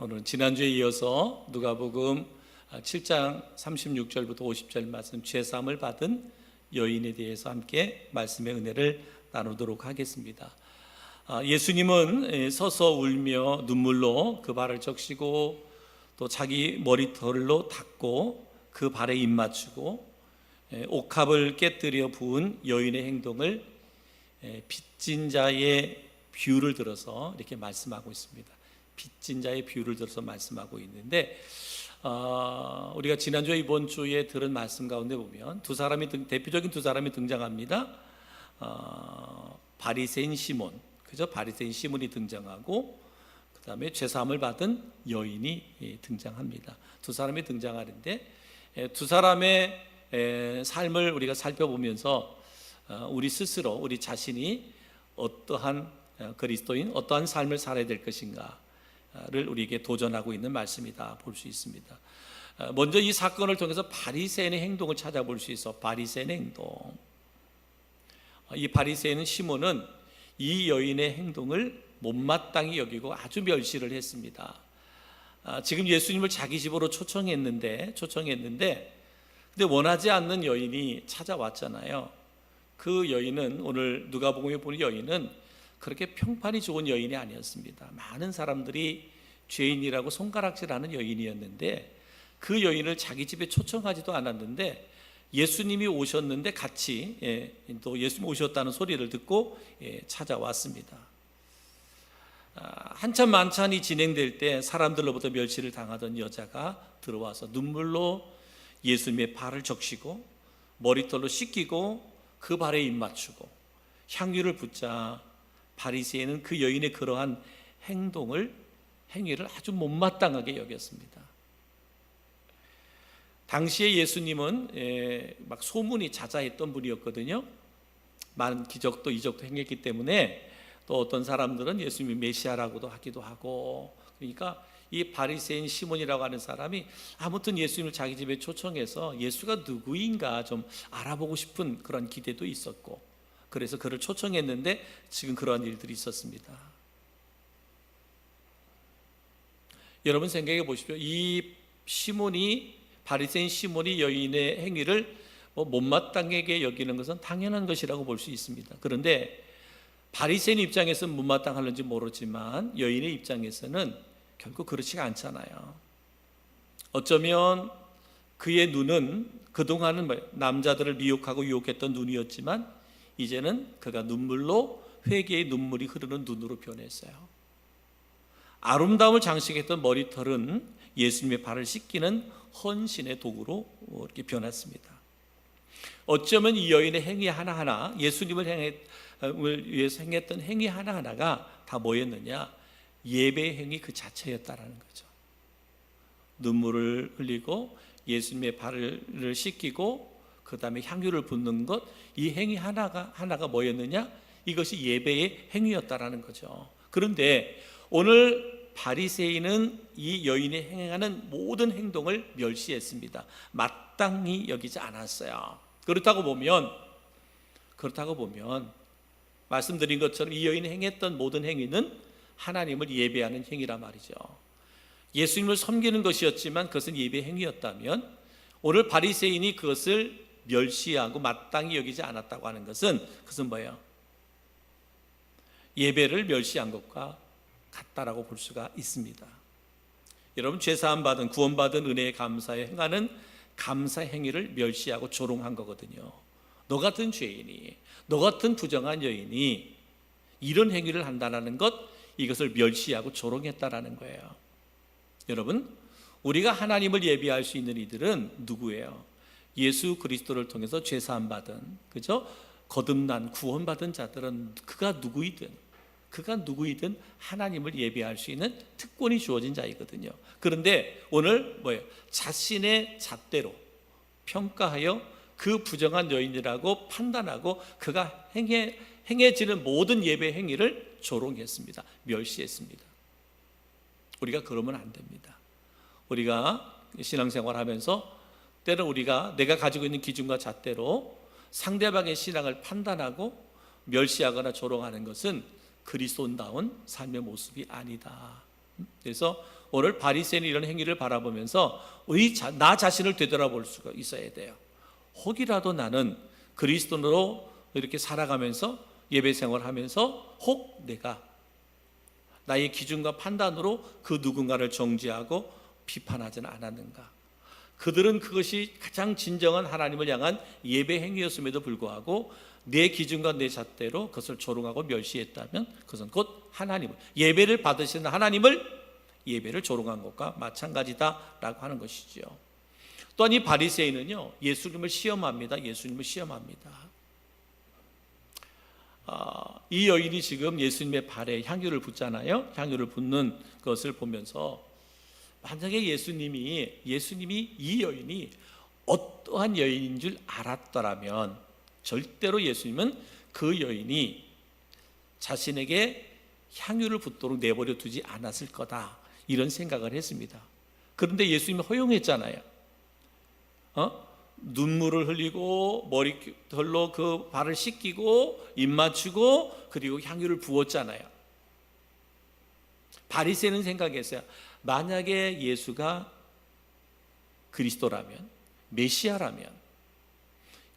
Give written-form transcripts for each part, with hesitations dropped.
오늘은 지난주에 이어서 누가복음 7장 36절부터 50절 말씀, 죄사함을 받은 여인에 대해서 함께 말씀의 은혜를 나누도록 하겠습니다. 예수님은 서서 울며 눈물로 그 발을 적시고 또 자기 머리털로 닦고 그 발에 입 맞추고 옥합을 깨뜨려 부은 여인의 행동을 빚진 자의 비유를 들어서 이렇게 말씀하고 있습니다. 빚진 자의 비유를 들어서 말씀하고 있는데, 우리가 지난주에 이번 주에 들은 말씀 가운데 보면 대표적인 두 사람이 등장합니다. 바리새인 시몬, 그죠? 바리새인 시몬이 등장하고 그 다음에 죄사함을 받은 여인이 등장합니다. 두 사람이 등장하는데, 두 사람의 삶을 우리가 살펴보면서 우리 스스로, 우리 자신이 어떠한 그리스도인, 어떠한 삶을 살아야 될 것인가를 우리에게 도전하고 있는 말씀이다 볼 수 있습니다. 먼저 이 사건을 통해서 바리새인의 행동을 찾아볼 수 있어. 바리새인의 행동. 이 바리새인 시몬은 이 여인의 행동을 못마땅히 여기고 아주 멸시를 했습니다. 지금 예수님을 자기 집으로 초청했는데 근데 원하지 않는 여인이 찾아왔잖아요. 그 여인은, 오늘 누가복음에 보는 여인은 그렇게 평판이 좋은 여인이 아니었습니다. 많은 사람들이 죄인이라고 손가락질하는 여인이었는데, 그 여인을 자기 집에 초청하지도 않았는데 예수님이 오셨는데 같이 또 예수님 오셨다는 소리를 듣고 찾아왔습니다. 한참 만찬이 진행될 때 사람들로부터 멸시를 당하던 여자가 들어와서 눈물로 예수님의 발을 적시고 머리털로 씻기고 그 발에 입 맞추고 향유를 붓자 바리새인은 그 여인의 그러한 행위를 아주 못마땅하게 여겼습니다. 당시에 예수님은 막 소문이 자자했던 분이었거든요. 많은 기적도 이적도 행했기 때문에 또 어떤 사람들은 예수님이 메시아라고도 하기도 하고, 그러니까 이 바리새인 시몬이라고 하는 사람이 아무튼 예수님을 자기 집에 초청해서 예수가 누구인가 좀 알아보고 싶은 그런 기대도 있었고, 그래서 그를 초청했는데 지금 그러한 일들이 있었습니다. 여러분 생각해 보십시오. 이 바리새인 시몬이 여인의 행위를 못마땅하게 여기는 것은 당연한 것이라고 볼 수 있습니다. 그런데 바리새인 입장에서는 못마땅할는지 모르지만 여인의 입장에서는 결국 그렇지가 않잖아요. 어쩌면 그의 눈은 그동안은 남자들을 미혹하고 유혹했던 눈이었지만 이제는 그가 눈물로, 회개의 눈물이 흐르는 눈으로 변했어요. 아름다움을 장식했던 머리털은 예수님의 발을 씻기는 헌신의 도구로 이렇게 변했습니다. 어쩌면 이 여인의 행위 하나하나, 예수님을 위해서 행했던 행위 하나하나가 다 뭐였느냐? 예배의 행위 그 자체였다라는 거죠. 눈물을 흘리고 예수님의 발을 씻기고 그 다음에 향유를 붓는 것, 이 행위 하나가 뭐였느냐? 이것이 예배의 행위였다라는 거죠. 그런데 오늘 바리새인은 이 여인이 행하는 모든 행동을 멸시했습니다. 마땅히 여기지 않았어요. 그렇다고 보면 말씀드린 것처럼 이 여인이 행했던 모든 행위는 하나님을 예배하는 행위란 말이죠. 예수님을 섬기는 것이었지만 그것은 예배 행위였다면, 오늘 바리새인이 그것을 멸시하고 마땅히 여기지 않았다고 하는 그것은 뭐예요? 예배를 멸시한 것과 같다라고 볼 수가 있습니다. 여러분, 죄사함 받은, 구원받은 은혜에 감사에 행하는 감사 행위를 멸시하고 조롱한 거거든요. 너 같은 죄인이, 너 같은 부정한 여인이 이런 행위를 한다는 것, 이것을 멸시하고 조롱했다라는 거예요. 여러분, 우리가 하나님을 예배할 수 있는 이들은 누구예요? 예수 그리스도를 통해서 죄사함 받은, 그죠? 거듭난 구원받은 자들은 그가 누구이든 하나님을 예배할 수 있는 특권이 주어진 자이거든요. 그런데 오늘 뭐예요? 자신의 잣대로 평가하여 그 부정한 여인이라고 판단하고 그가 행해지는 모든 예배 행위를 조롱했습니다. 멸시했습니다. 우리가 그러면 안 됩니다. 우리가 신앙생활하면서 때로 내가 가지고 있는 기준과 잣대로 상대방의 신앙을 판단하고 멸시하거나 조롱하는 것은 그리스도인다운 삶의 모습이 아니다. 그래서 오늘 바리새인이 이런 행위를 바라보면서 나 자신을 되돌아볼 수가 있어야 돼요. 혹이라도 나는 그리스도로 이렇게 살아가면서 예배 생활하면서 혹 내가 나의 기준과 판단으로 그 누군가를 정죄하고 비판하지는 않았는가. 그들은 그것이 가장 진정한 하나님을 향한 예배 행위였음에도 불구하고 내 기준과 내 잣대로 그것을 조롱하고 멸시했다면 그것은 곧 하나님을, 예배를 받으시는 하나님을 예배를 조롱한 것과 마찬가지다라고 하는 것이죠. 또한 이 바리새인은요, 예수님을 시험합니다. 이 여인이 지금 예수님의 발에 향유를 붓잖아요. 향유를 붓는 것을 보면서 만약에 예수님이 이 여인이 어떠한 여인인 줄 알았더라면 절대로 예수님은 그 여인이 자신에게 향유를 붓도록 내버려 두지 않았을 거다, 이런 생각을 했습니다. 그런데 예수님이 허용했잖아요. 눈물을 흘리고 머리털로 그 발을 씻기고 입 맞추고 그리고 향유를 부었잖아요. 바리새인은 생각했어요. 만약에 예수가 그리스도라면, 메시아라면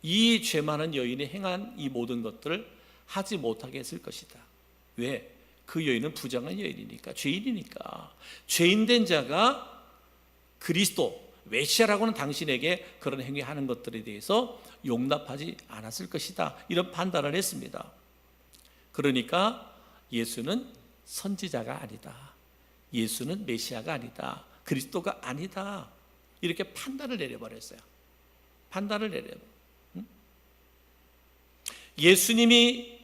이 죄 많은 여인이 행한 이 모든 것들을 하지 못하게 했을 것이다. 왜? 그 여인은 부정한 여인이니까, 죄인이니까. 죄인된 자가 그리스도, 메시아라고는 당신에게 그런 행위하는 것들에 대해서 용납하지 않았을 것이다, 이런 판단을 했습니다. 그러니까 예수는 선지자가 아니다, 예수는 메시아가 아니다, 그리스도가 아니다, 이렇게 판단을 내려버렸어요. 예수님이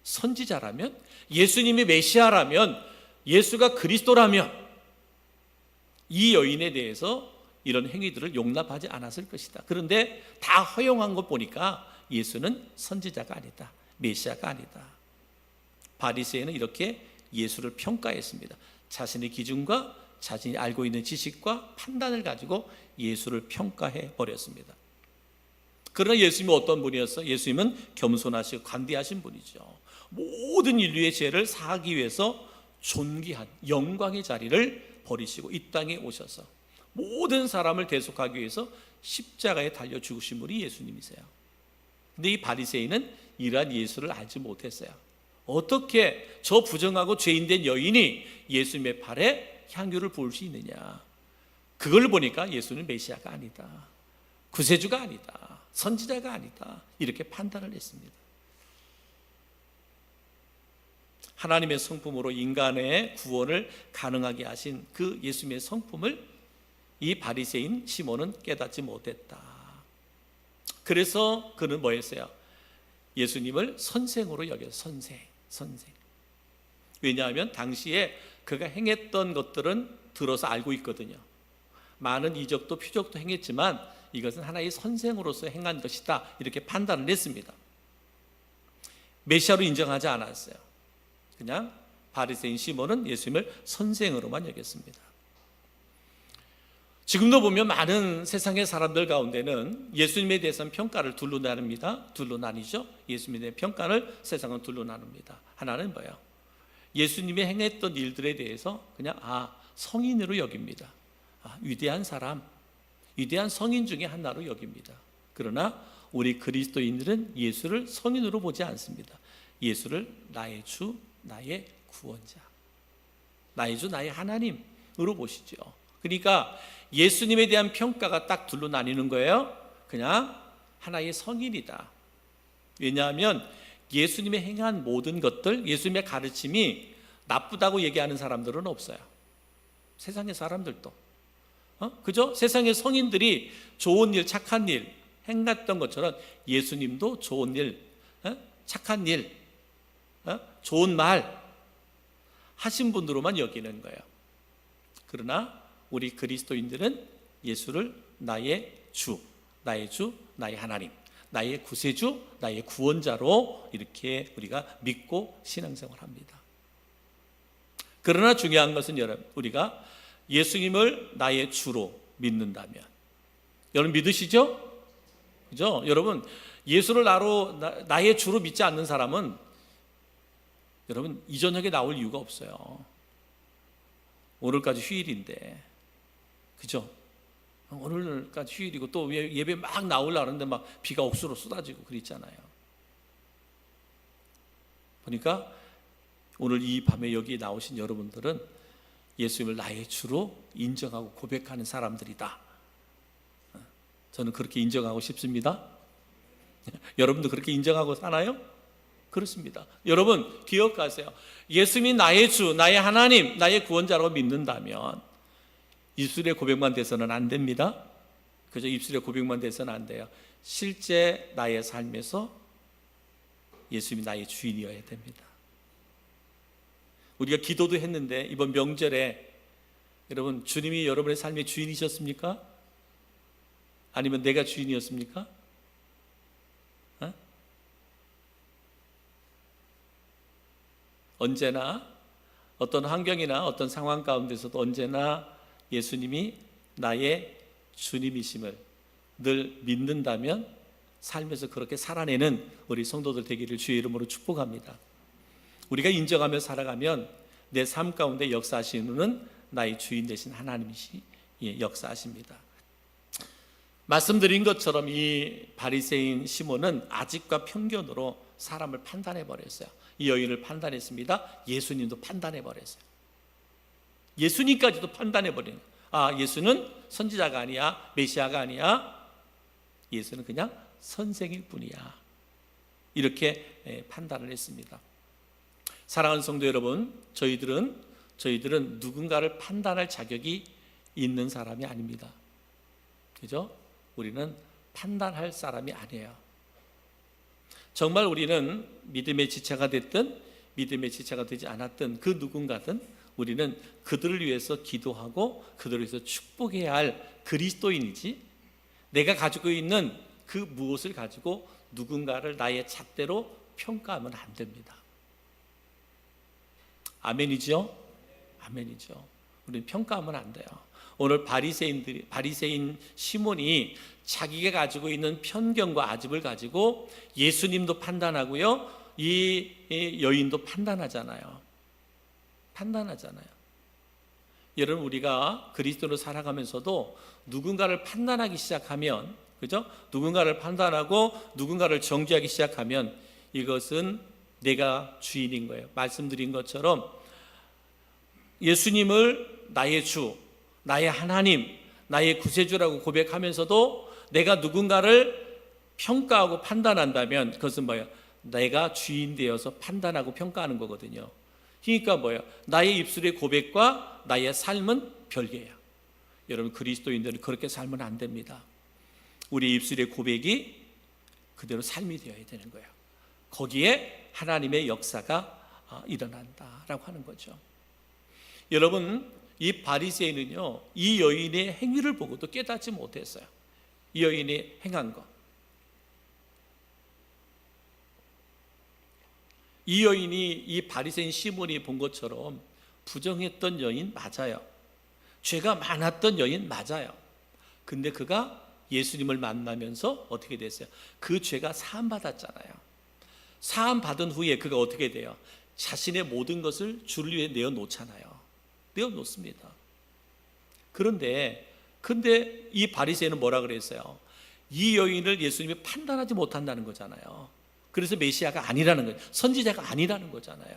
선지자라면, 예수님이 메시아라면, 예수가 그리스도라면 이 여인에 대해서 이런 행위들을 용납하지 않았을 것이다. 그런데 다 허용한 것 보니까 예수는 선지자가 아니다, 메시아가 아니다. 바리새인은 이렇게 예수를 평가했습니다. 자신의 기준과 자신이 알고 있는 지식과 판단을 가지고 예수를 평가해 버렸습니다. 그러나 예수님은 어떤 분이었어요? 예수님은 겸손하시고 관대하신 분이죠. 모든 인류의 죄를 사하기 위해서 존귀한 영광의 자리를 버리시고 이 땅에 오셔서 모든 사람을 대속하기 위해서 십자가에 달려 죽으신 분이 예수님이세요. 근데 이 바리새인은 이러한 예수를 알지 못했어요. 어떻게 저 부정하고 죄인된 여인이 예수님의 발에 향유를 부을 수 있느냐. 그걸 보니까 예수는 메시아가 아니다, 구세주가 아니다, 선지자가 아니다, 이렇게 판단을 했습니다. 하나님의 성품으로 인간의 구원을 가능하게 하신 그 예수님의 성품을 이 바리새인 시몬은 깨닫지 못했다. 그래서 그는 뭐 했어요? 예수님을 선생으로 여겼어요. 선생. 왜냐하면 당시에 그가 행했던 것들은 들어서 알고 있거든요. 많은 이적도 표적도 행했지만 이것은 하나의 선생으로서 행한 것이다, 이렇게 판단을 했습니다. 메시아로 인정하지 않았어요. 그냥 바리새인 시몬은 예수님을 선생으로만 여겼습니다. 지금도 보면 많은 세상의 사람들 가운데는 예수님에 대해서는 평가를 둘로 나눕니다. 둘로 나뉘죠. 예수님에 대한 평가를 세상은 둘로 나눕니다. 하나는 뭐예요? 예수님이 행했던 일들에 대해서 그냥 성인으로 여깁니다. 위대한 사람, 위대한 성인 중에 하나로 여깁니다. 그러나 우리 그리스도인들은 예수를 성인으로 보지 않습니다. 예수를 나의 주, 나의 구원자, 나의 주, 나의 하나님으로 보시죠. 그러니까 예수님에 대한 평가가 딱 둘로 나뉘는 거예요. 그냥 하나의 성인이다. 왜냐하면 예수님의 행한 모든 것들, 예수님의 가르침이 나쁘다고 얘기하는 사람들은 없어요. 세상의 사람들도 그죠? 세상의 성인들이 좋은 일, 착한 일 행했던 것처럼 예수님도 좋은 일, 착한 일, 좋은 말 하신 분으로만 여기는 거예요. 그러나 우리 그리스도인들은 예수를 나의 주, 나의 하나님, 나의 구세주, 나의 구원자로 이렇게 우리가 믿고 신앙생활합니다. 그러나 중요한 것은 여러분, 우리가 예수님을 나의 주로 믿는다면, 여러분 믿으시죠? 그죠? 여러분, 예수를 나의 주로 믿지 않는 사람은 여러분 이 저녁에 나올 이유가 없어요. 오늘까지 휴일인데, 그죠? 오늘까지 휴일이고 또 예배 막 나오려고 하는데 막 비가 억수로 쏟아지고 그랬잖아요. 보니까 오늘 이 밤에 여기 나오신 여러분들은 예수님을 나의 주로 인정하고 고백하는 사람들이다. 저는 그렇게 인정하고 싶습니다. 여러분도 그렇게 인정하고 사나요? 그렇습니다. 여러분 기억하세요. 예수님이 나의 주, 나의 하나님, 나의 구원자라고 믿는다면 입술의 고백만 돼서는 안 됩니다. 그저 입술의 고백만 돼서는 안 돼요. 실제 나의 삶에서 예수님이 나의 주인이어야 됩니다. 우리가 기도도 했는데 이번 명절에 여러분 주님이 여러분의 삶의 주인이셨습니까? 아니면 내가 주인이었습니까? 언제나 어떤 환경이나 어떤 상황 가운데서도 언제나 예수님이 나의 주님이심을 늘 믿는다면 삶에서 그렇게 살아내는 우리 성도들 되기를 주의 이름으로 축복합니다. 우리가 인정하며 살아가면 내 삶 가운데 역사하시는 분은 나의 주인 되신 하나님이시 역사하십니다. 말씀드린 것처럼 이 바리새인 시몬은 아집과 편견으로 사람을 판단해 버렸어요. 이 여인을 판단했습니다. 예수님도 판단해 버렸어요. 예수님까지도 판단해 버린. 예수는 선지자가 아니야, 메시아가 아니야. 예수는 그냥 선생일 뿐이야. 이렇게 판단을 했습니다. 사랑하는 성도 여러분, 저희들은 누군가를 판단할 자격이 있는 사람이 아닙니다. 그죠? 우리는 판단할 사람이 아니에요. 정말 우리는 믿음의 지체가 됐든 믿음의 지체가 되지 않았든 그 누군가든 우리는 그들을 위해서 기도하고 그들을 위해서 축복해야 할 그리스도인이지, 내가 가지고 있는 그 무엇을 가지고 누군가를 나의 잣대로 평가하면 안 됩니다. 아멘이죠? 아멘이죠. 우리는 평가하면 안 돼요. 오늘 바리새인 시몬이 자기가 가지고 있는 편견과 아집을 가지고 예수님도 판단하고요, 이 여인도 판단하잖아요. 여러분, 우리가 그리스도로 살아가면서도 누군가를 판단하기 시작하면, 그죠? 누군가를 판단하고 누군가를 정죄하기 시작하면 이것은 내가 주인인 거예요. 말씀드린 것처럼 예수님을 나의 주, 나의 하나님, 나의 구세주라고 고백하면서도 내가 누군가를 평가하고 판단한다면 그것은 뭐예요? 내가 주인 되어서 판단하고 평가하는 거거든요. 그러니까 뭐예요? 나의 입술의 고백과 나의 삶은 별개예요. 여러분, 그리스도인들은 그렇게 살면 안 됩니다. 우리 입술의 고백이 그대로 삶이 되어야 되는 거예요. 거기에 하나님의 역사가 일어난다라고 하는 거죠. 여러분, 이 바리새인은요, 이 여인의 행위를 보고도 깨닫지 못했어요. 이 여인이 행한 것. 이 여인이 이 바리새인 시몬이 본 것처럼 부정했던 여인 맞아요. 죄가 많았던 여인 맞아요. 근데 그가 예수님을 만나면서 어떻게 됐어요? 그 죄가 사함받았잖아요. 사함받은 후에 그가 어떻게 돼요? 자신의 모든 것을 주를 위해 내어놓잖아요. 내어놓습니다. 근데 이 바리새인은 뭐라 그랬어요? 이 여인을 예수님이 판단하지 못한다는 거잖아요. 그래서 메시아가 아니라는 거예요. 선지자가 아니라는 거잖아요.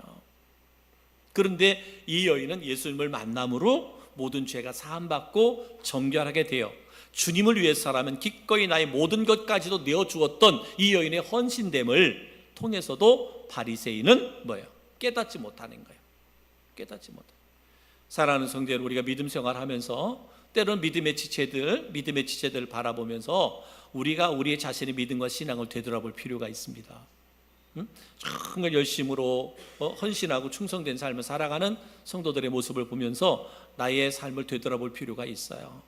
그런데 이 여인은 예수님을 만남으로 모든 죄가 사함받고 정결하게 되어 주님을 위해서라면 기꺼이 나의 모든 것까지도 내어주었던 이 여인의 헌신됨을 통해서도 바리새인은 뭐예요? 깨닫지 못하는 거예요. 깨닫지 못해요. 사랑하는 성도 여러분, 우리가 믿음 생활하면서 때로는 믿음의 지체들을 바라보면서 우리가 우리의 자신의 믿음과 신앙을 되돌아볼 필요가 있습니다. 정말 열심으로 헌신하고 충성된 삶을 살아가는 성도들의 모습을 보면서 나의 삶을 되돌아볼 필요가 있어요.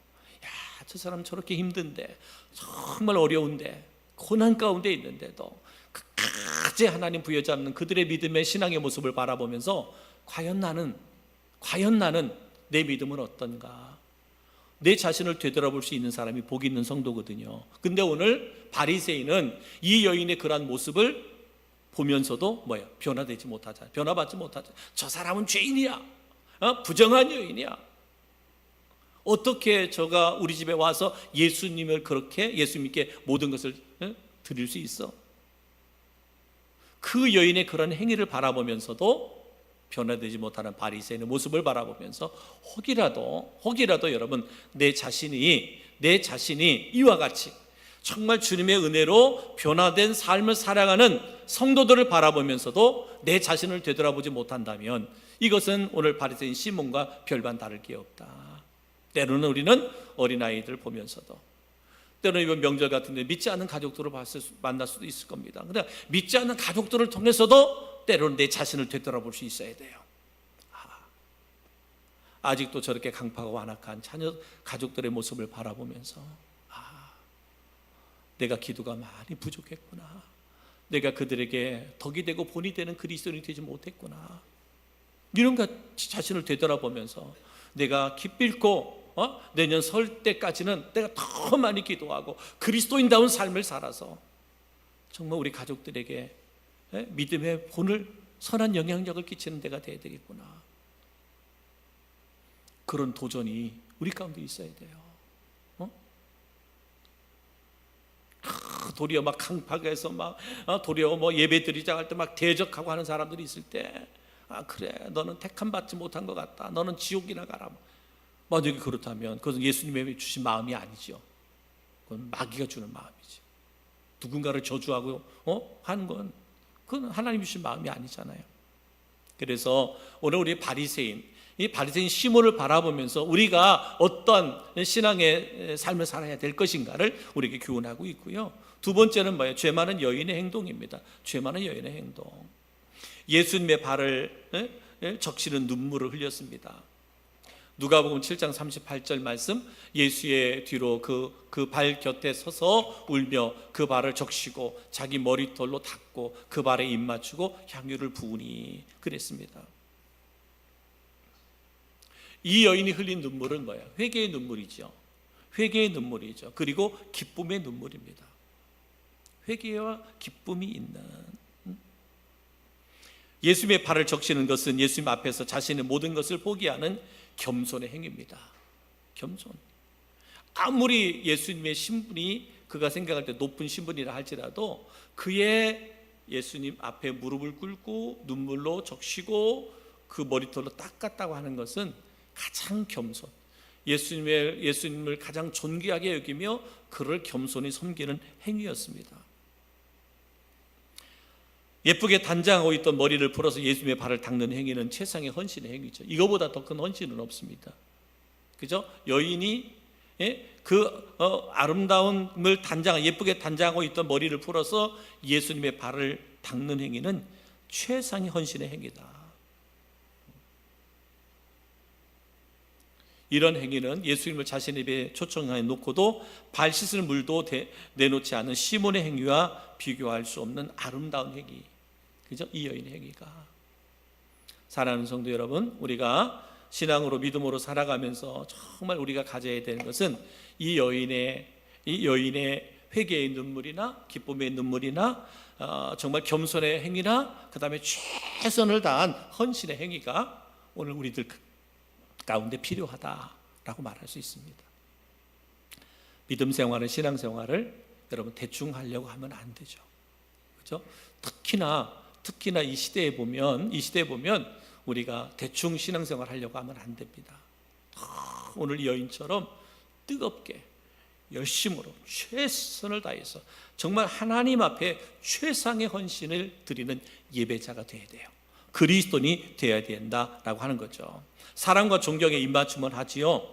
저 사람 저렇게 힘든데, 정말 어려운데, 고난 가운데 있는데도 끝까지 하나님 부여잡는 그들의 믿음의 신앙의 모습을 바라보면서 과연 나는 내 믿음은 어떤가? 내 자신을 되돌아볼 수 있는 사람이 복 있는 성도거든요. 근데 오늘 바리새인은 이 여인의 그러한 모습을 보면서도 변화받지 못하잖아요. 저 사람은 죄인이야. 부정한 여인이야. 어떻게 저가 우리 집에 와서 예수님께 모든 것을 드릴 수 있어? 그 여인의 그런 행위를 바라보면서도 변화되지 못하는 바리새인의 모습을 바라보면서 혹이라도 여러분 내 자신이 이와 같이 정말 주님의 은혜로 변화된 삶을 살아가는 성도들을 바라보면서도 내 자신을 되돌아보지 못한다면 이것은 오늘 바리새인 시몬과 별반 다를 게 없다. 때로는 우리는 어린아이들 보면서도, 때로는 이번 명절 같은 데 믿지 않는 가족들을 만날 수도 있을 겁니다. 그런데 믿지 않는 가족들을 통해서도 때로는 내 자신을 되돌아볼 수 있어야 돼요. 아직도 저렇게 강팍하고 완악한 가족들의 모습을 바라보면서 내가 기도가 많이 부족했구나, 내가 그들에게 덕이 되고 본이 되는 그리스도인이 되지 못했구나, 이런 자신을 되돌아보면서 내가 기필코 내년 설 때까지는 내가 더 많이 기도하고 그리스도인다운 삶을 살아서 정말 우리 가족들에게 믿음의 본을 선한 영향력을 끼치는 데가 돼야 되겠구나. 그런 도전이 우리 가운데 있어야 돼요. 도리어 막 강팍해서 도리어 예배 드리자 할 때 막 대적하고 하는 사람들이 있을 때, 그래 너는 택함 받지 못한 것 같다, 너는 지옥이나 가라, 만약에 그렇다면 그것은 예수님이 주신 마음이 아니죠. 그건 마귀가 주는 마음이죠. 누군가를 저주하고 하는 건 그건 하나님이 주신 마음이 아니잖아요. 그래서 오늘 우리 이 바리새인 시몬을 바라보면서 우리가 어떤 신앙의 삶을 살아야 될 것인가를 우리에게 교훈하고 있고요. 두 번째는 뭐예요? 죄 많은 여인의 행동입니다. 죄 많은 여인의 행동. 예수님의 발을 적시는 눈물을 흘렸습니다. 누가복음 7장 38절 말씀, 예수의 뒤로 그 발 곁에 서서 울며 그 발을 적시고 자기 머리털로 닦고 그 발에 입 맞추고 향유를 부으니 그랬습니다. 이 여인이 흘린 눈물은 뭐예요? 회개의 눈물이죠. 회개의 눈물이죠. 그리고 기쁨의 눈물입니다. 회개와 기쁨이 있는, 예수님의 발을 적시는 것은 예수님 앞에서 자신의 모든 것을 포기하는 겸손의 행위입니다. 겸손. 아무리 예수님의 신분이 그가 생각할 때 높은 신분이라 할지라도 그의 예수님 앞에 무릎을 꿇고 눈물로 적시고 그 머리털로 닦았다고 하는 것은 가장 겸손, 예수님을 가장 존귀하게 여기며 그를 겸손히 섬기는 행위였습니다. 예쁘게 단장하고 있던 머리를 풀어서 예수님의 발을 닦는 행위는 최상의 헌신의 행위죠. 이거보다 더 큰 헌신은 없습니다. 그죠? 여인이 아름다움을 예쁘게 단장하고 있던 머리를 풀어서 예수님의 발을 닦는 행위는 최상의 헌신의 행위다. 이런 행위는 예수님을 자신의 입에 초청해 놓고도 발 씻을 물도 내놓지 않은 시몬의 행위와 비교할 수 없는 아름다운 행위, 그죠? 이 여인의 행위가. 사랑하는 성도 여러분, 우리가 신앙으로 믿음으로 살아가면서 정말 우리가 가져야 되는 것은 이 여인의 회개의 눈물이나 기쁨의 눈물이나 정말 겸손의 행위나 그 다음에 최선을 다한 헌신의 행위가 오늘 우리들 가운데 필요하다라고 말할 수 있습니다. 믿음 생활을, 신앙 생활을 여러분 대충 하려고 하면 안 되죠. 그렇죠? 특히나 이 시대에 보면 우리가 대충 신앙생활 하려고 하면 안 됩니다. 오늘 이 여인처럼 뜨겁게 열심으로 최선을 다해서 정말 하나님 앞에 최상의 헌신을 드리는 예배자가 되어야 돼요. 그리스도인이 되어야 된다라고 하는 거죠. 사랑과 존경의 입맞춤을 하지요.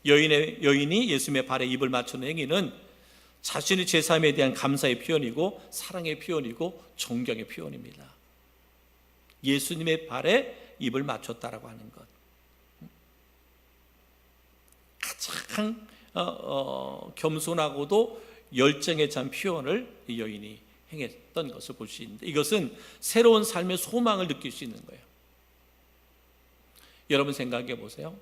여인이 예수님의 발에 입을 맞추는 행위는 자신의 죄사함에 대한 감사의 표현이고 사랑의 표현이고 존경의 표현입니다. 예수님의 발에 입을 맞췄다라고 하는 것, 가장 겸손하고도 열정에 찬 표현을 이 여인이 행했던 것을 볼 수 있는데, 이것은 새로운 삶의 소망을 느낄 수 있는 거예요. 여러분 생각해 보세요.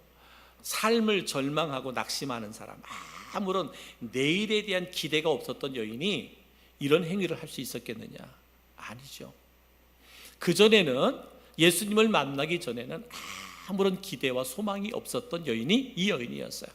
삶을 절망하고 낙심하는 사람, 아무런 내일에 대한 기대가 없었던 여인이 이런 행위를 할 수 있었겠느냐? 아니죠. 그전에는, 예수님을 만나기 전에는 아무런 기대와 소망이 없었던 여인이 이 여인이었어요.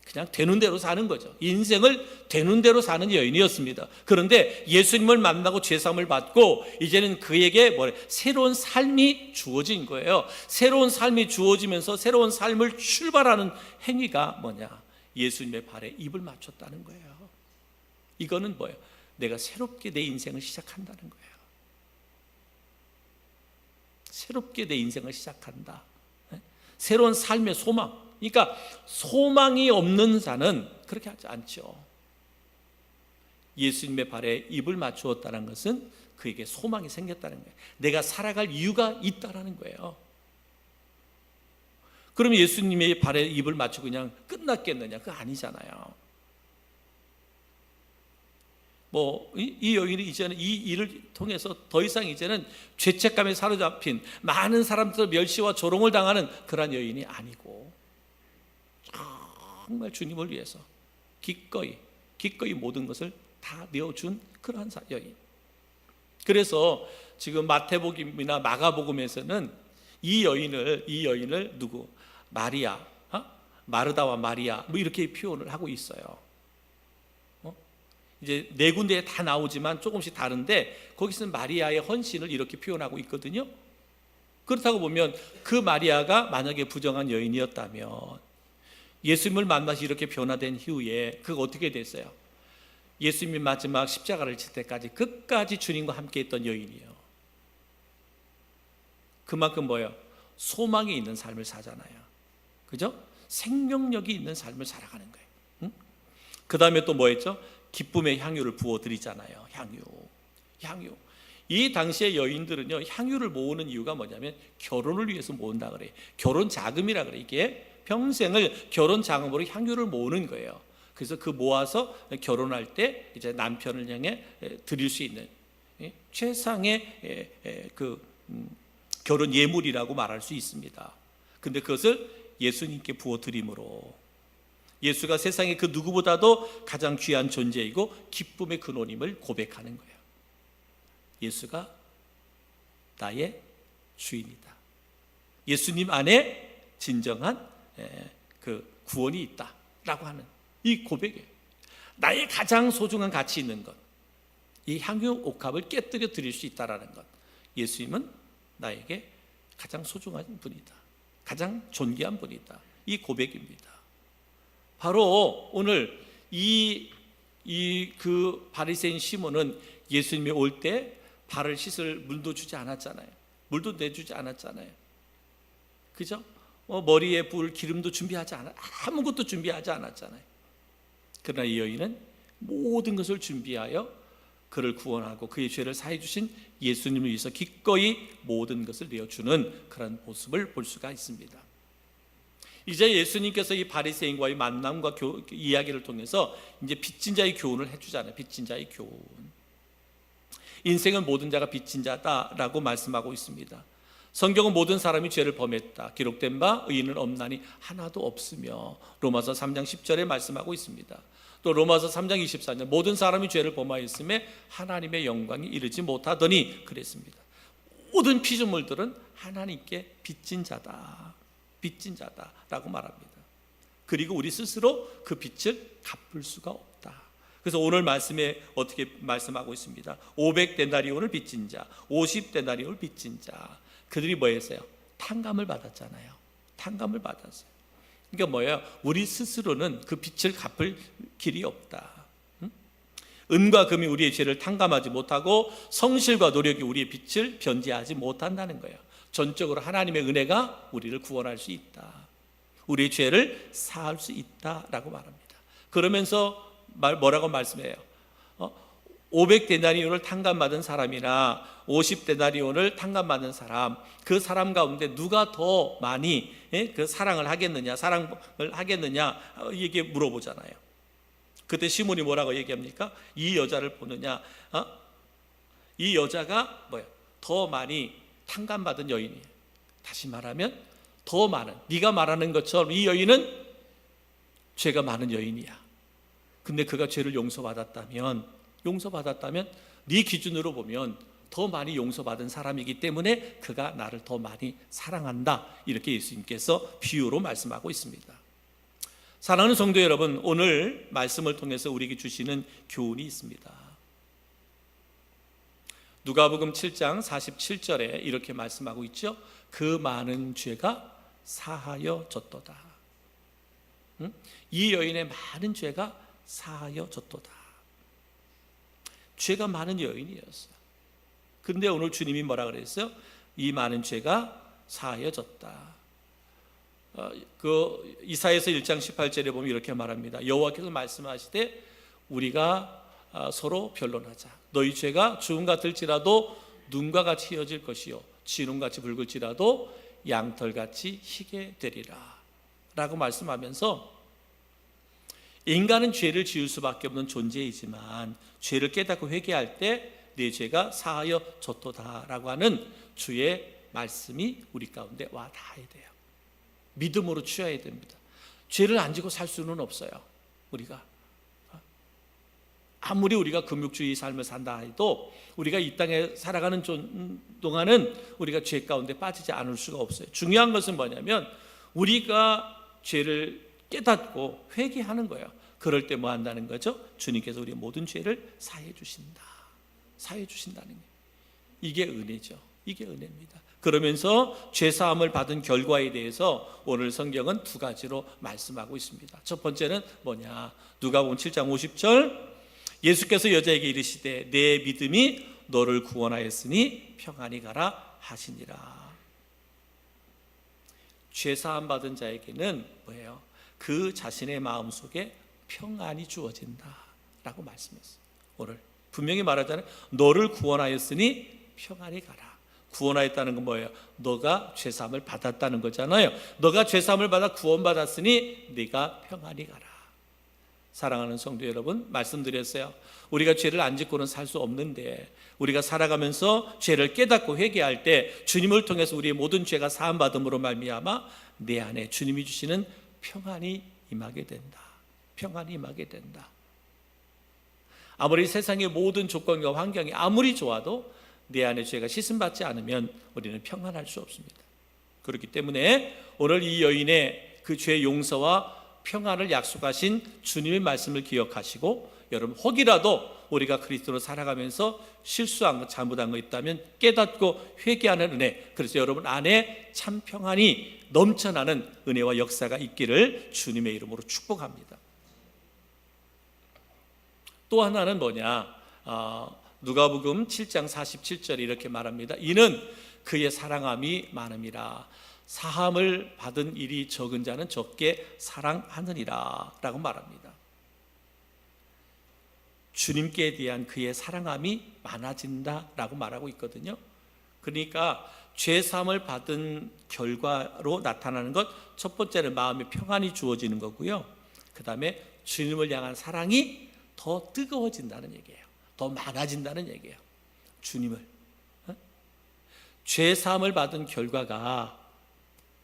그냥 되는 대로 사는 거죠. 인생을 되는 대로 사는 여인이었습니다. 그런데 예수님을 만나고 죄사함을 받고 이제는 그에게 새로운 삶이 주어진 거예요. 새로운 삶이 주어지면서 새로운 삶을 출발하는 행위가 뭐냐? 예수님의 발에 입을 맞췄다는 거예요. 이거는 뭐예요? 내가 새롭게 내 인생을 시작한다는 거예요. 새롭게 내 인생을 시작한다. 새로운 삶의 소망. 그러니까 소망이 없는 자는 그렇게 하지 않죠. 예수님의 발에 입을 맞추었다는 것은 그에게 소망이 생겼다는 거예요. 내가 살아갈 이유가 있다라는 거예요. 그럼 예수님의 발에 입을 맞추고 그냥 끝났겠느냐? 그거 아니잖아요. 이 여인이 이제는 이 일을 통해서 더 이상 이제는 죄책감에 사로잡힌 많은 사람들 멸시와 조롱을 당하는 그런 여인이 아니고 정말 주님을 위해서 기꺼이 모든 것을 다 내어준 그러한 여인. 그래서 지금 마태복음이나 마가복음에서는 이 여인을 누구? 마리아, 마르다와 마리아 이렇게 표현을 하고 있어요. 이제 네 군데에 다 나오지만 조금씩 다른데 거기서는 마리아의 헌신을 이렇게 표현하고 있거든요. 그렇다고 보면 그 마리아가 만약에 부정한 여인이었다면 예수님을 만나서 이렇게 변화된 이후에 그가 어떻게 됐어요? 예수님이 마지막 십자가를 칠 때까지 끝까지 주님과 함께 했던 여인이에요. 그만큼 뭐예요? 소망이 있는 삶을 사잖아요. 그죠? 생명력이 있는 삶을 살아가는 거예요. 응? 그 다음에 또 뭐 했죠? 기쁨의 향유를 부어드리잖아요. 향유. 이 당시의 여인들은요, 향유를 모으는 이유가 뭐냐면 결혼을 위해서 모은다 그래요. 결혼 자금이라 그래요. 이게 평생을 결혼 자금으로 향유를 모으는 거예요. 그래서 그 모아서 결혼할 때 이제 남편을 향해 드릴 수 있는 최상의 결혼 예물이라고 말할 수 있습니다. 근데 그것을 예수님께 부어드림으로 예수가 세상에 그 누구보다도 가장 귀한 존재이고 기쁨의 근원임을 고백하는 거예요. 예수가 나의 주인이다. 예수님 안에 진정한 그 구원이 있다라고 하는 이 고백이에요. 나의 가장 소중한 가치 있는 것, 이 향유 옥합을 깨뜨려 드릴 수 있다라는 것. 예수님은 나에게 가장 소중한 분이다. 가장 존귀한 분이다. 이 고백입니다. 바로 오늘 그 바리새인 시몬은 예수님이 올 때 발을 씻을 물도 주지 않았잖아요. 물도 내주지 않았잖아요. 그죠? 머리에 붓을 기름도 준비하지 않아, 아무것도 준비하지 않았잖아요. 그러나 이 여인은 모든 것을 준비하여 그를 구원하고 그의 죄를 사해 주신 예수님을 위해서 기꺼이 모든 것을 내어주는 그런 모습을 볼 수가 있습니다. 이제 예수님께서 이 바리새인과의 만남과 이야기를 통해서 이제 빚진 자의 교훈을 해주잖아요. 빚진 자의 교훈. 인생은 모든 자가 빚진 자다라고 말씀하고 있습니다. 성경은 모든 사람이 죄를 범했다. 기록된 바 의인은 없나니 하나도 없으며 로마서 3장 10절에 말씀하고 있습니다. 또 로마서 3장 24절 모든 사람이 죄를 범하였음에 하나님의 영광이 이르지 못하더니 그랬습니다. 모든 피조물들은 하나님께 빚진 자다라고 말합니다. 그리고 우리 스스로 그 빚을 갚을 수가 없다. 그래서 오늘 말씀에 어떻게 말씀하고 있습니다. 500데나리온을 빚진 자, 50데나리온을 빚진 자, 그들이 뭐 했어요? 탕감을 받았잖아요. 탕감을 받았어요. 그러니까 뭐예요? 우리 스스로는 그 빚을 갚을 길이 없다. 은과 금이 우리의 죄를 탕감하지 못하고 성실과 노력이 우리의 빚을 변제하지 못한다는 거예요. 전적으로 하나님의 은혜가 우리를 구원할 수 있다. 우리의 죄를 사할 수 있다라고 말합니다. 그러면서 뭐라고 말씀해요? 500데나리온을 탕감받은 사람이나 50데나리온을 탕감받은 사람, 그 사람 가운데 누가 더 많이 그 사랑을 하겠느냐, 이게 물어보잖아요. 그때 시몬이 뭐라고 얘기합니까? 이 여자를 보느냐, 이 여자가 뭐야? 더 많이 탕감받은 여인이에요. 다시 말하면 더 많은, 네가 말하는 것처럼 이 여인은 죄가 많은 여인이야. 근데 그가 죄를 용서받았다면 네 기준으로 보면 더 많이 용서받은 사람이기 때문에 그가 나를 더 많이 사랑한다. 이렇게 예수님께서 비유로 말씀하고 있습니다. 사랑하는 성도 여러분, 오늘 말씀을 통해서 우리에게 주시는 교훈이 있습니다. 누가복음 7장 47절에 이렇게 말씀하고 있죠. 그 많은 죄가 사하여졌도다. 이 여인의 많은 죄가 사하여졌도다. 죄가 많은 여인이었어요. 근데 오늘 주님이 뭐라 그랬어요? 이 많은 죄가 사하여졌다. 그 이사야서 1장 18절에 보면 이렇게 말합니다. 여호와께서 말씀하시되 우리가 서로 변론하자. 너희 죄가 주홍 같을지라도 눈과 같이 휘어질 것이요 진홍같이 붉을지라도 양털같이 희게 되리라 라고 말씀하면서, 인간은 죄를 지을 수밖에 없는 존재이지만 죄를 깨닫고 회개할 때 내 죄가 사하여졌도다 라고 하는 주의 말씀이 우리 가운데 와 닿아야 돼요. 믿음으로 취해야 됩니다. 죄를 안 지고 살 수는 없어요. 우리가 아무리 우리가 금욕주의 삶을 산다 해도 우리가 이 땅에 살아가는 동안은 우리가 죄 가운데 빠지지 않을 수가 없어요. 중요한 것은 뭐냐면 우리가 죄를 깨닫고 회개하는 거예요. 그럴 때 뭐 한다는 거죠? 주님께서 우리의 모든 죄를 사해 주신다. 사해 주신다는 거예요. 이게 은혜죠. 이게 은혜입니다. 그러면서 죄사함을 받은 결과에 대해서 오늘 성경은 두 가지로 말씀하고 있습니다. 첫 번째는 뭐냐? 누가복음 7장 50절, 예수께서 여자에게 이르시되 내 믿음이 너를 구원하였으니 평안히 가라 하시니라. 죄사함 받은 자에게는 뭐예요? 그 자신의 마음속에 평안이 주어진다라고 말씀했어요. 오늘 분명히 말하잖아요. 너를 구원하였으니 평안히 가라. 구원하였다는 건 뭐예요? 너가 죄사함을 받았다는 거잖아요. 너가 죄사함을 받아 구원받았으니 네가 평안히 가라. 사랑하는 성도 여러분, 말씀드렸어요. 우리가 죄를 안 짓고는 살 수 없는데 우리가 살아가면서 죄를 깨닫고 회개할 때 주님을 통해서 우리의 모든 죄가 사함받음으로 말미암아 내 안에 주님이 주시는 평안이 임하게 된다. 평안이 임하게 된다. 아무리 세상의 모든 조건과 환경이 아무리 좋아도 내 안에 죄가 씻음받지 않으면 우리는 평안할 수 없습니다. 그렇기 때문에 오늘 이 여인의 그 죄 용서와 평안을 약속하신 주님의 말씀을 기억하시고, 여러분 혹이라도 우리가 그리스도로 살아가면서 실수한 것, 잘못한 거 있다면 깨닫고 회개하는 은혜, 그래서 여러분 안에 참 평안이 넘쳐나는 은혜와 역사가 있기를 주님의 이름으로 축복합니다. 또 하나는 뭐냐? 누가복음 7장 47절에 이렇게 말합니다. 이는 그의 사랑함이 많음이라. 사함을 받은 일이 적은 자는 적게 사랑하느니라 라고 말합니다. 주님께 대한 그의 사랑함이 많아진다라고 말하고 있거든요. 그러니까 죄사함을 받은 결과로 나타나는 것, 첫 번째는 마음의 평안이 주어지는 거고요. 그 다음에 주님을 향한 사랑이 더 뜨거워진다는 얘기예요. 더 많아진다는 얘기예요. 주님을. 죄사함을 받은 결과가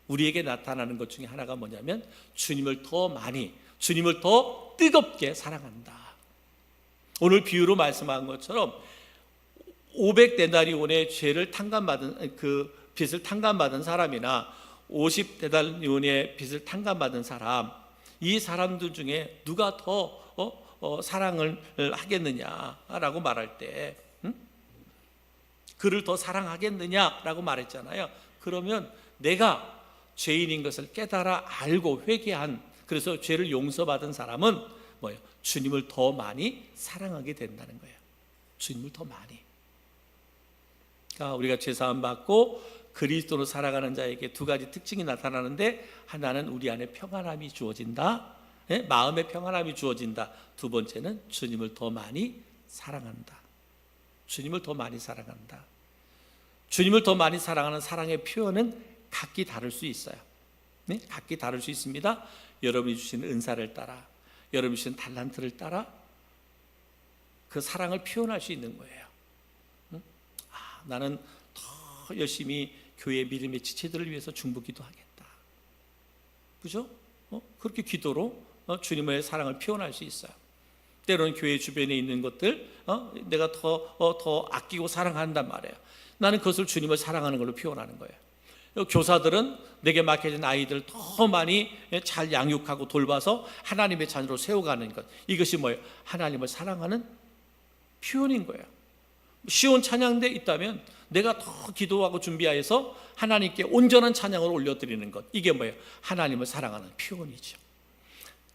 우리에게 나타나는 것 중에 하나가 뭐냐면 주님을 더 많이, 주님을 더 뜨겁게 사랑한다. 오늘 비유로 말씀한 것처럼 500데나리온의 죄를 탕감받은, 그 빚을 탕감받은 사람이나 50데나리온의 빚을 탕감받은 사람, 이 사람들 중에 누가 더 사랑을 하겠느냐라고 말할 때, 그를 더 사랑하겠느냐라고 말했잖아요. 그러면 내가 죄인인 것을 깨달아 알고 회개한, 그래서 죄를 용서받은 사람은 뭐예요? 주님을 더 많이 사랑하게 된다는 거예요. 주님을 더 많이. 그러니까 우리가 죄사함 받고 그리스도로 살아가는 자에게 두 가지 특징이 나타나는데, 하나는 우리 안에 평안함이 주어진다. 마음의 평안함이 주어진다. 두 번째는 주님을 더 많이 사랑한다. 주님을 더 많이 사랑한다. 주님을 더 많이 사랑하는 사랑의 표현은 각기 다를 수 있어요. 네? 각기 다를 수 있습니다. 여러분이 주신 은사를 따라, 여러분이 주신 달란트를 따라 그 사랑을 표현할 수 있는 거예요. 나는 더 열심히 교회 믿음의 지체들을 위해서 중보 기도하겠다. 그죠? 그렇게 기도로 주님의 사랑을 표현할 수 있어요. 때로는 교회 주변에 있는 것들 내가 더 아끼고 사랑한단 말이에요. 나는 그것을 주님을 사랑하는 걸로 표현하는 거예요. 교사들은 내게 맡겨진 아이들을 더 많이 잘 양육하고 돌봐서 하나님의 자녀로 세워가는 것, 이것이 뭐예요? 하나님을 사랑하는 표현인 거예요. 쉬운 찬양대 있다면 내가 더 기도하고 준비하여서 하나님께 온전한 찬양을 올려드리는 것, 이게 뭐예요? 하나님을 사랑하는 표현이죠.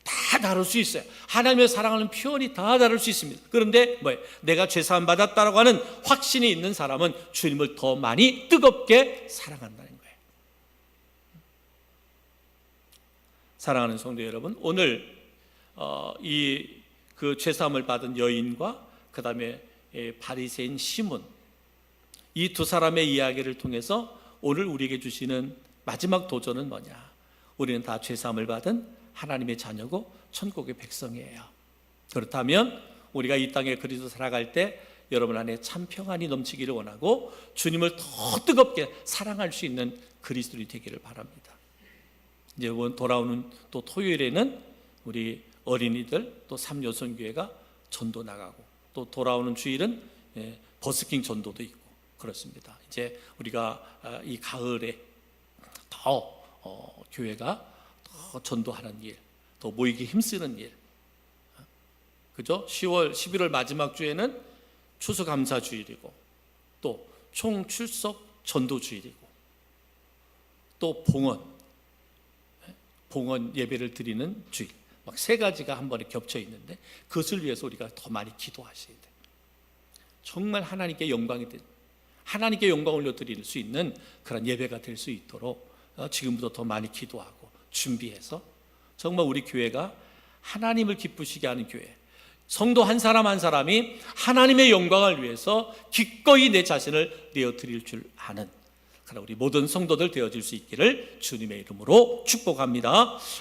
다 다를 수 있어요. 하나님을 사랑하는 표현이 다 다를 수 있습니다. 그런데 뭐예요? 내가 죄사함 받았다라고 하는 확신이 있는 사람은 주님을 더 많이 뜨겁게 사랑한다는 거예요. 사랑하는 성도 여러분, 오늘 그 죄사함을 받은 여인과 그 다음에 바리새인 시몬, 이 두 사람의 이야기를 통해서 오늘 우리에게 주시는 마지막 도전은 뭐냐? 우리는 다 죄사함을 받은 하나님의 자녀고 천국의 백성이에요. 그렇다면 우리가 이 땅에 그리스도 살아갈 때 여러분 안에 참 평안이 넘치기를 원하고 주님을 더 뜨겁게 사랑할 수 있는 그리스도인이 되기를 바랍니다. 이제 돌아오는 또 토요일에는 우리 어린이들 또 삼여선교회가 전도 나가고, 또 돌아오는 주일은 버스킹 전도도 있고 그렇습니다. 이제 우리가 이 가을에 더 교회가 더 전도하는 일, 더 모이기 힘쓰는 일, 그죠? 10월, 11월 마지막 주에는 추수감사주일이고, 또 총출석 전도주일이고, 또 봉헌 예배를 드리는 주일, 막 세 가지가 한 번에 겹쳐 있는데 그것을 위해서 우리가 더 많이 기도하셔야 돼요. 정말 하나님께 영광이 된, 하나님께 영광을 올려드릴 수 있는 그런 예배가 될 수 있도록 지금부터 더 많이 기도하고 준비해서 정말 우리 교회가 하나님을 기쁘시게 하는 교회, 성도 한 사람 한 사람이 하나님의 영광을 위해서 기꺼이 내 자신을 내어드릴 줄 아는 그런 우리 모든 성도들 되어질 수 있기를 주님의 이름으로 축복합니다.